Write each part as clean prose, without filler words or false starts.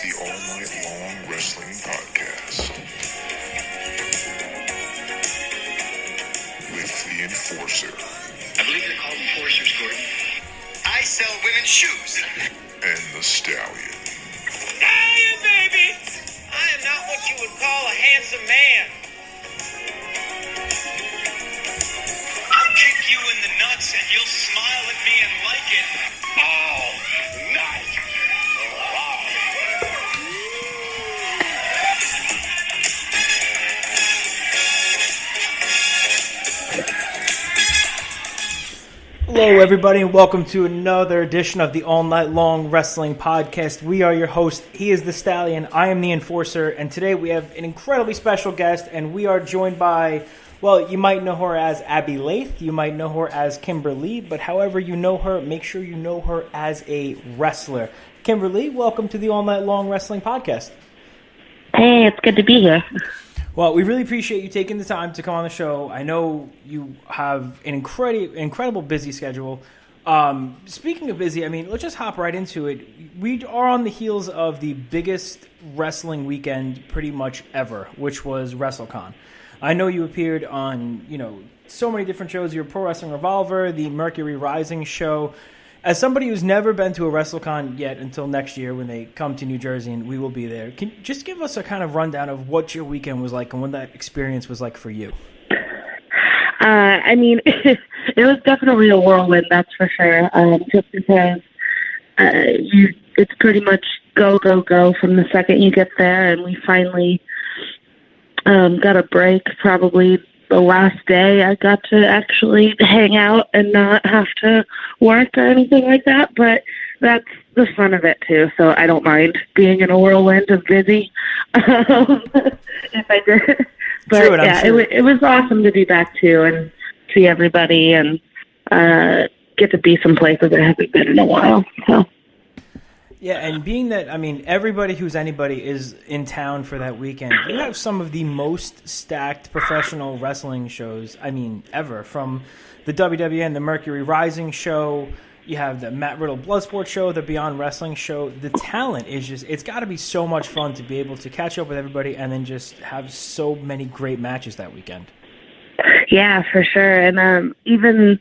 the All Night Long Wrestling Podcast with the Enforcer. I believe they're called enforcers, Gordon. I sell women's shoes. And the Stallion. Stallion, baby! I am not what you would call a handsome man. I'll kick you in the nuts and you'll smile at me and like it all night. Hello, everybody, and welcome to another edition of the All Night Long Wrestling Podcast. We are your host. He is the Stallion. I am the Enforcer, and today we have an incredibly special guest, and we are joined by, well, you might know her as Abbey Laith, you might know her as Kimber, but however you know her, make sure you know her as a wrestler. Kimber, welcome to the All Night Long Wrestling Podcast. Hey, it's good to be here. Well, we really appreciate you taking the time to come on the show. I know you have an incredible busy schedule. Speaking of busy, I mean, let's just hop right into it. We are on the heels of the biggest wrestling weekend pretty much ever, which was WrestleCon. I know you appeared on, so many different shows. Your Pro Wrestling Revolver, the Mercury Rising show. As somebody who's never been to a WrestleCon yet until next year when they come to New Jersey and we will be there, can you just give us a kind of rundown of what your weekend was like and what that experience was like for you? It was definitely a whirlwind, that's for sure, just because it's pretty much go, go, go from the second you get there, and we finally got a break probably the last day. I got to actually hang out and not have to work or anything like that, but that's the fun of it too, so I don't mind being in a whirlwind of busy if I did. But true, yeah, sure. it was awesome to be back too and see everybody and get to be some places I haven't been in a while. So. Yeah, and being that, everybody who's anybody is in town for that weekend, you have some of the most stacked professional wrestling shows, ever. From the WWN, the Mercury Rising show, you have the Matt Riddle Bloodsport show, the Beyond Wrestling show. The talent is just, it's got to be so much fun to be able to catch up with everybody and then just have so many great matches that weekend. Yeah, for sure. And even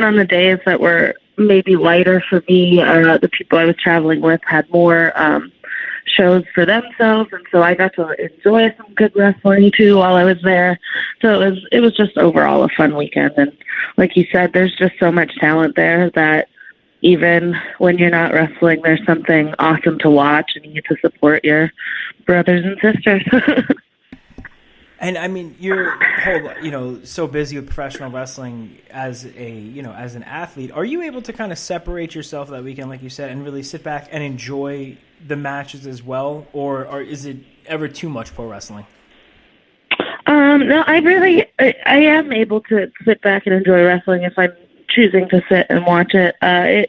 on the days that were maybe lighter for me, the people I was traveling with had more shows for themselves, and so I got to enjoy some good wrestling too while I was there. So it was just overall a fun weekend. And like you said, there's just so much talent there that even when you're not wrestling, there's something awesome to watch, and you get to support your brothers and sisters. And you're so busy with professional wrestling as as an athlete. Are you able to kind of separate yourself that weekend, like you said, and really sit back and enjoy the matches as well, or is it ever too much pro wrestling? No, I am able to sit back and enjoy wrestling if I'm choosing to sit and watch it. I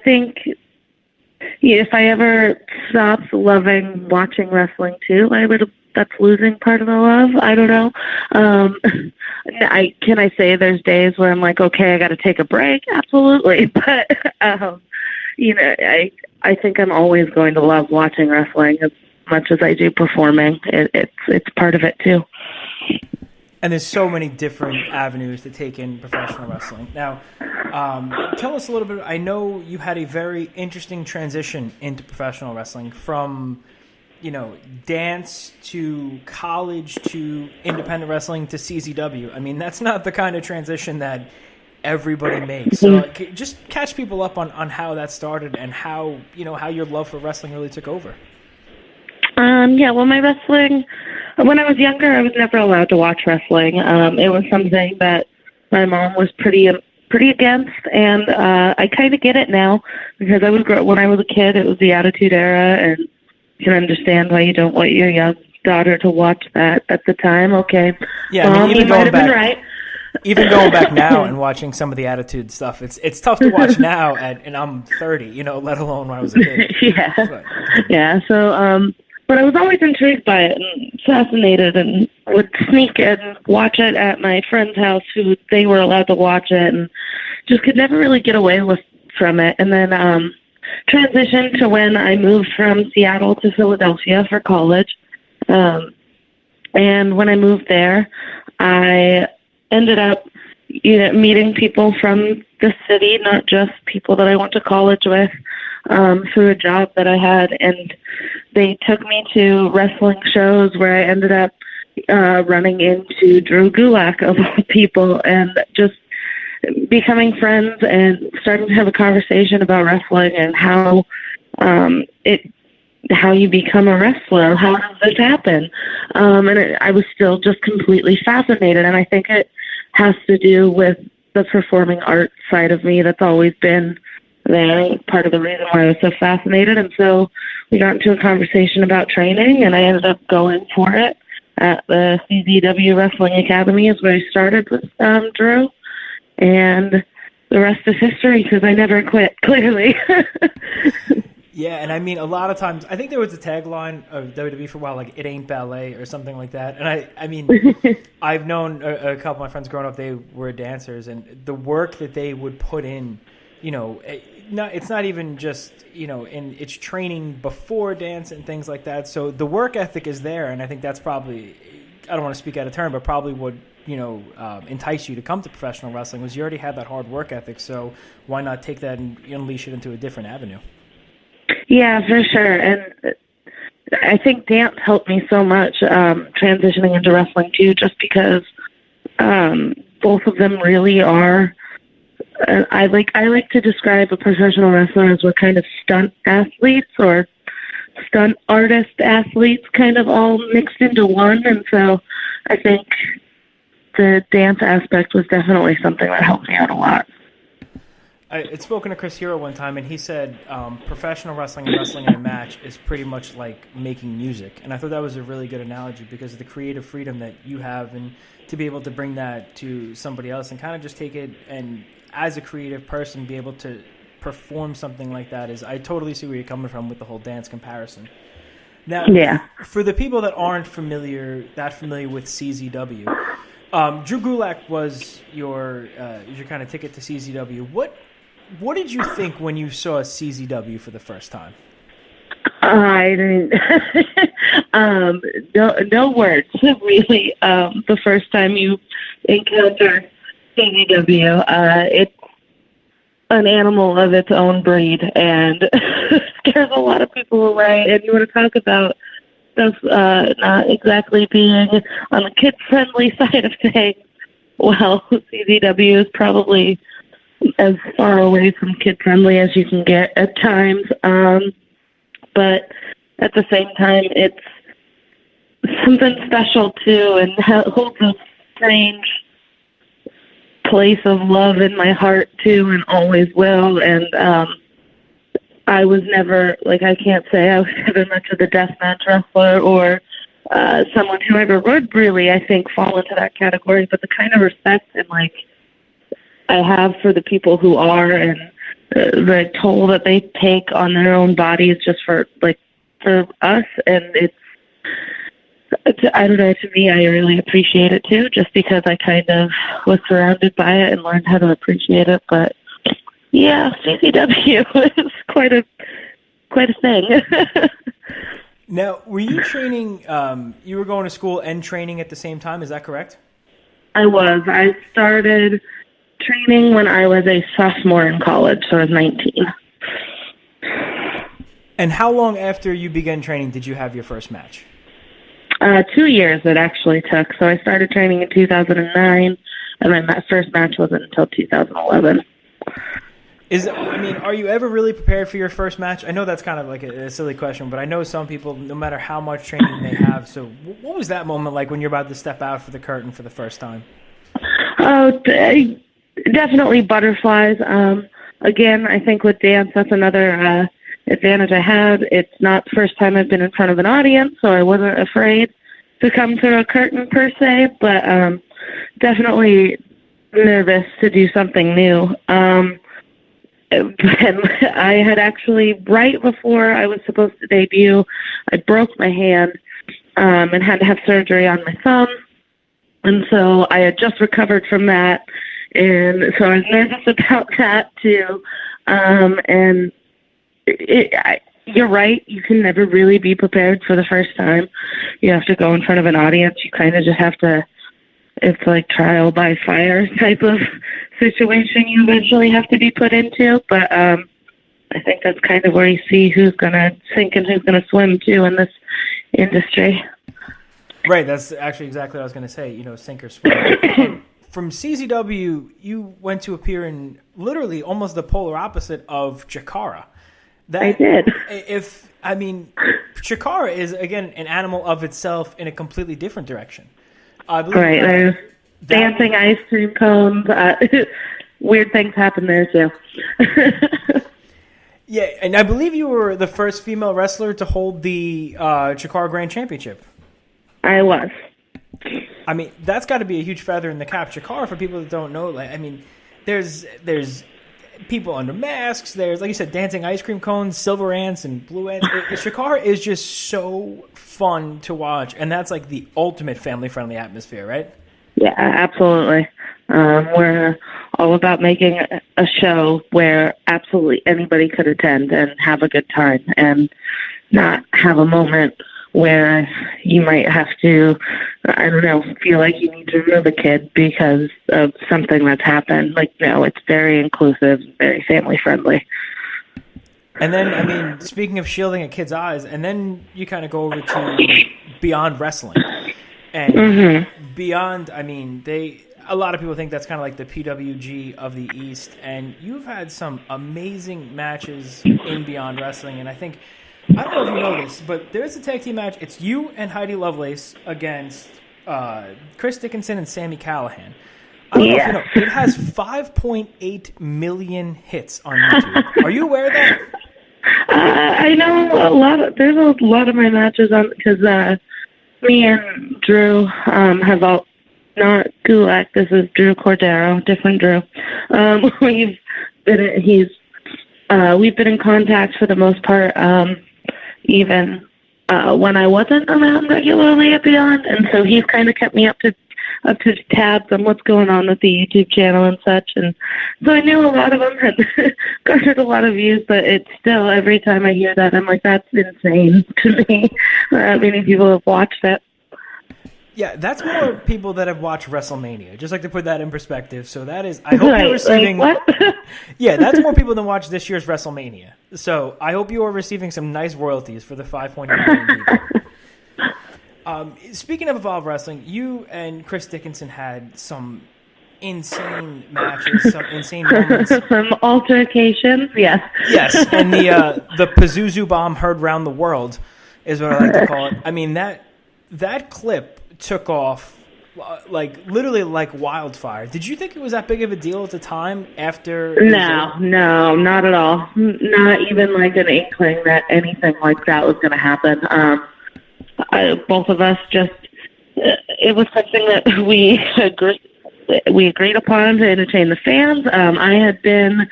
think if I ever stopped loving watching wrestling too, that's losing part of the love. I don't know. Can I say there's days where I'm like, okay, I got to take a break? Absolutely. But, I think I'm always going to love watching wrestling as much as I do performing. It's part of it too. And there's so many different avenues to take in professional wrestling. Now, tell us a little bit. I know you had a very interesting transition into professional wrestling from dance to college to independent wrestling to CZW. That's not the kind of transition that everybody makes. So just catch people up on how that started and how your love for wrestling really took over. Well, my wrestling, when I was younger, I was never allowed to watch wrestling. It was something that my mom was pretty against, and I kind of get it now because when I was a kid, it was the Attitude Era, and you can understand why you don't want your young daughter to watch that at the time. Okay. Yeah, even going back now and watching some of the Attitude stuff, it's tough to watch now and I'm 30, let alone when I was a kid. Yeah. So, but I was always intrigued by it and fascinated, and would sneak and watch it at my friend's house who they were allowed to watch it, and just could never really get away from it. And then transition to when I moved from Seattle to Philadelphia for college. And when I moved there, I ended up meeting people from the city, not just people that I went to college with, through a job that I had. And they took me to wrestling shows where I ended up running into Drew Gulak, of all people, and just becoming friends and starting to have a conversation about wrestling and how you become a wrestler. How does this happen? I was still just completely fascinated, and I think it has to do with the performing arts side of me that's always been there, part of the reason why I was so fascinated. And so we got into a conversation about training, and I ended up going for it at the CZW Wrestling Academy is where I started with Drew, and the rest is history because I never quit, clearly. Yeah, and I mean, a lot of times, I think there was a tagline of WWE for a while, like, "It ain't ballet" or something like that. And I mean, I've known a couple of my friends growing up, they were dancers, and the work that they would put in, it's not even just, in its training before dance and things like that. So the work ethic is there, and I think that's probably, I don't want to speak out of turn, but probably would, entice you to come to professional wrestling, was you already had that hard work ethic, so why not take that and unleash it into a different avenue? Yeah, for sure. And I think dance helped me so much transitioning into wrestling too, just because both of them really are. I like to describe a professional wrestler as what kind of stunt athletes or stunt artist athletes, kind of all mixed into one. And so I think the dance aspect was definitely something that helped me out a lot. I had spoken to Chris Hero one time, and he said professional wrestling and wrestling in a match is pretty much like making music. And I thought that was a really good analogy because of the creative freedom that you have, and to be able to bring that to somebody else and kind of just take it and, as a creative person, be able to perform something like that is, I totally see where you're coming from with the whole dance comparison. Now, yeah, for the people that aren't familiar with CZW, Drew Gulak was your kind of ticket to CZW. What did you think when you saw CZW for the first time? I didn't. No words, really. The first time you encounter CZW, it's an animal of its own breed and scares a lot of people away. And you want to talk about stuff not exactly being on the kid-friendly side of things. Well, CZW is probably as far away from kid-friendly as you can get at times. But at the same time, it's something special, too, and holds a strange place of love in my heart, too, and always will. And I was never, I can't say I was never much of a deathmatch wrestler or someone who ever would really, I think, fall into that category. But the kind of respect and, I have for the people who are, and the toll that they take on their own bodies just for us. And it's I don't know, to me, I really appreciate it too, just because I kind of was surrounded by it and learned how to appreciate it. But yeah, CCW is quite a thing. Now, were you training, you were going to school and training at the same time, is that correct? I was. I started training when I was a sophomore in college, so I was 19. And how long after you began training did you have your first match? 2 years it actually took. So I started training in 2009, and my first match wasn't until 2011. Are you ever really prepared for your first match? I know that's kind of like a silly question, but I know some people, no matter how much training they have. So what was that moment like when you're about to step out for the curtain for the first time? Oh, definitely butterflies. Again, I think with dance, that's another advantage I had. It's not the first time I've been in front of an audience, so I wasn't afraid to come through a curtain per se, but definitely nervous to do something new. And I had actually, right before I was supposed to debut, I broke my hand and had to have surgery on my thumb. And so I had just recovered from that. And so I was nervous about that too. And you're right. You can never really be prepared for the first time. You have to go in front of an audience. You kind of just have to. It's like trial by fire type of situation you eventually have to be put into. But I think that's kind of where you see who's going to sink and who's going to swim too in this industry. Right. That's actually exactly what I was going to say. Sink or swim. From CZW, you went to appear in literally almost the polar opposite of Chikara. I did. Chikara is, again, an animal of itself in a completely different direction. Right. There's dancing ice cream cones. Weird things happen there, too. Yeah, and I believe you were the first female wrestler to hold the Chikara Grand Championship. I was. That's got to be a huge feather in the cap. Chikara, for people that don't know, there's people under masks. There's, like you said, dancing ice cream cones, silver ants, and blue ants. Chikara is just so fun to watch, and that's like the ultimate family-friendly atmosphere, right? Yeah, absolutely. We're all about making a show where absolutely anybody could attend and have a good time, and not have a moment where you might have to, feel like you need to remove a kid because of something that's happened. No, it's very inclusive, very family-friendly. And then, speaking of shielding a kid's eyes, and then you kind of go over to Beyond Wrestling. And Beyond, a lot of people think that's kind of like the PWG of the East. And you've had some amazing matches in Beyond Wrestling, and I don't know if you know this, but there's a tag team match. It's you and Heidi Lovelace against Chris Dickinson and Sami Callihan. I don't know if you know. It has 5.8 million hits on YouTube. Are you aware of that? I know there's a lot of my matches on, because me and Drew have all, not Gulak, this is Drew Cordero, different Drew. We've been in contact for the most part, even when I wasn't around regularly at Beyond, and so he's kind of kept me up to tabs on what's going on with the YouTube channel and such, and so I knew a lot of them had garnered a lot of views, but it's still, every time I hear that, I'm like, that's insane to me. Many people have watched it. Yeah, that's more people that have watched WrestleMania. Just like to put that in perspective. So that is, I hope you're receiving. What? Yeah, that's more people than watch this year's WrestleMania. So I hope you are receiving some nice royalties for the 5.8 million people. Speaking of Evolve Wrestling, you and Chris Dickinson had some insane matches, some insane moments. Some altercations, yes. Yes, and the Pazuzu bomb heard round the world is what I like to call it. That clip took off literally like wildfire. Did you think it was that big of a deal at the time after? No, not at all. Not even like an inkling that anything like that was going to happen. Both of us it was something that we agreed upon to entertain the fans. I had been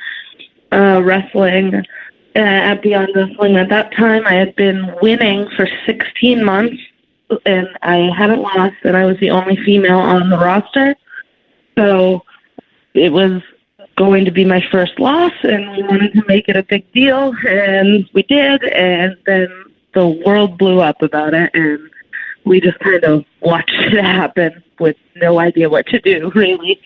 wrestling at Beyond Wrestling at that time. I had been winning for 16 months, and I hadn't lost, and I was the only female on the roster. So it was going to be my first loss, and we wanted to make it a big deal, and we did, and then the world blew up about it, and we just kind of watched it happen with no idea what to do, really.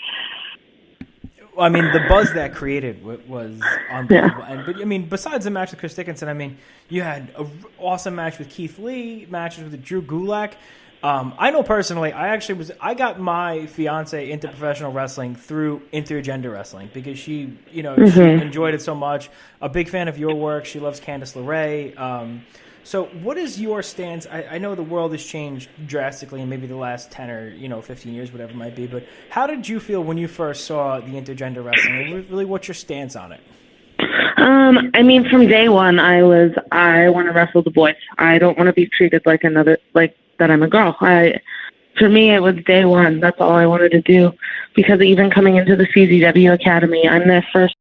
The buzz that created was unbelievable. Yeah. But besides the match with Chris Dickinson, you had an awesome match with Keith Lee, matches with Drew Gulak. I know personally, I got my fiance into professional wrestling through Intergender Wrestling because she enjoyed it so much. A big fan of your work. She loves Candice LeRae. So what is your stance? I know the world has changed drastically in maybe the last 10 or 15 years, whatever it might be, but how did you feel when you first saw the Intergender Wrestling? Really, what's your stance on it? From day one, I want to wrestle the boys. I don't want to be treated like that I'm a girl. For me, it was day one. That's all I wanted to do, because even coming into the CZW Academy, I'm their first